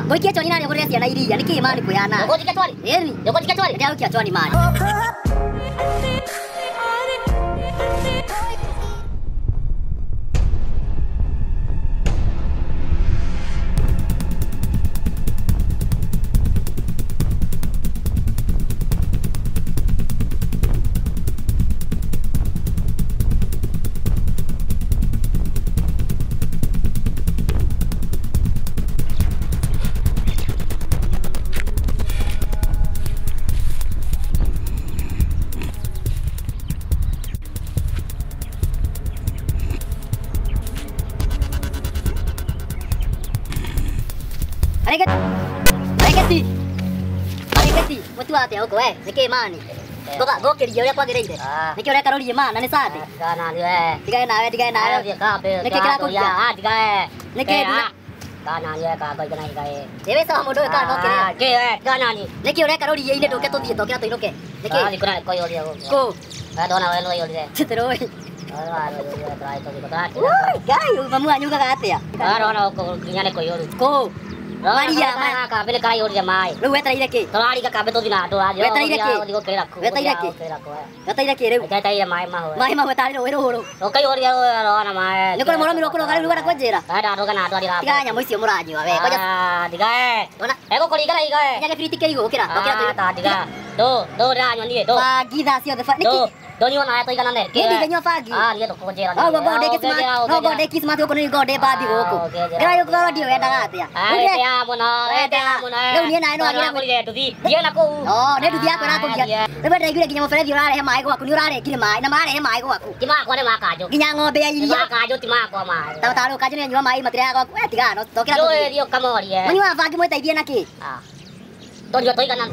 Ngoikia choni nani ngurire ciana iria niki mani kuyana. Ngojikia twari. Eri. Ngojikia twari. Ndia ukia choni mani. Aregeti mutu ate uko we niki mani goga gokeria uria kwagirire niki ureka rorie mana ni sande Kana ni we. digae nawe Niki kira kuya. Digae. Niki Kana ni we ka ko kana digae. ewe sawa mundu ka no kiria Ke we kana ni. niki ureka rorie ine nduke tuthie tokira tuinuke Niki niki kuna ko yori go. ko Dona we no yori. chiteroi Ara yori trai to ko. ui gai mamu anyugaga atia Ara ko kinyane ko yori. ko Maria ka bele kai yori mai. riu wetereire ki Torari ka kabe to dina to ajo. Wetereire ki? Digo kera ku. Wetereire ki? wetereire ki riu Wetereire mai ma ho. mai ma wetari ro huru Okai yori ro na mai. niko moro miro kuroga riu wara kwenjira Ada ro kana ndo dira. tiga nyamu icio muranjua we koja Digae. ona Ego kori kana digae. nyage friti ke igu ukira tokira tuinuke Ta diga. Do ra nyoni do. bagi tha ciothe Do. niki Do ni ona to igana ne. Hindi ganyo bagi. Ni to ko jera. No gode kisma. No gode kisma tu kono gode bagi goko. Kira yo koro dio enda atia. Ya mona. Ya mona. Leu ni na no agira ko ri do di. Dia na ko. Oh, ne du dia ko na ko dia. Lebe dai gire ginya mo fere dio rare he mai ko aku ni rare gire mai na mare he mai ko aku. Ti ma ko ne ma ka jo. Ginya ngombe ya Ti ma iria. ka jo ti ma ko ma. Ta ta ro ka jene nywa mai matria ko aku tiga no to kira Do to. dio kamori Mani wa bagi mo tai dia na ki. Do jo to igana.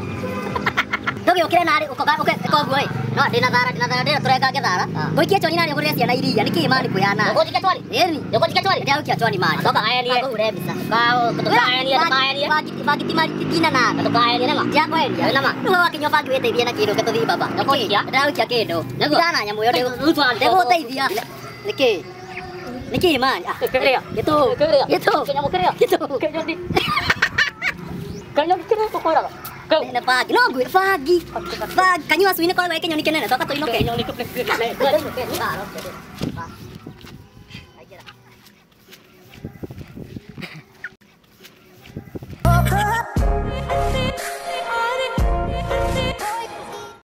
Toki okire na ko ka ko guoi. No dina dara tureka ke dara. Ngoikia choni nani ngurire ciana iria niki mani kuyana. Ko jika twari. Eri. Ko jika twari. Ndia ukia choni mani. To ka ai ni. Ko ure bisa. Ka to ka ai ni ta. Bagi timari tina na. To ka ai ni ma. Ya kweli. Nama. Ruo wakinywa bagi weteithia na kindu ketuthi baba. Nikuikia? Ndaukia kindu. Ndigana nyamu yo Utwari. ndiguteithia. Niki? Niki man? Kiria. Gitu. Kiria. Gitu. Kenya mo kiria. Gitu. Kenya di. Kenya kiria to ko ra. Go. Na bagi. No gue bagi. Bagi. Kanywa suine ko wa kenyo ni kenene. Toka to inoke. Kenya ni ko.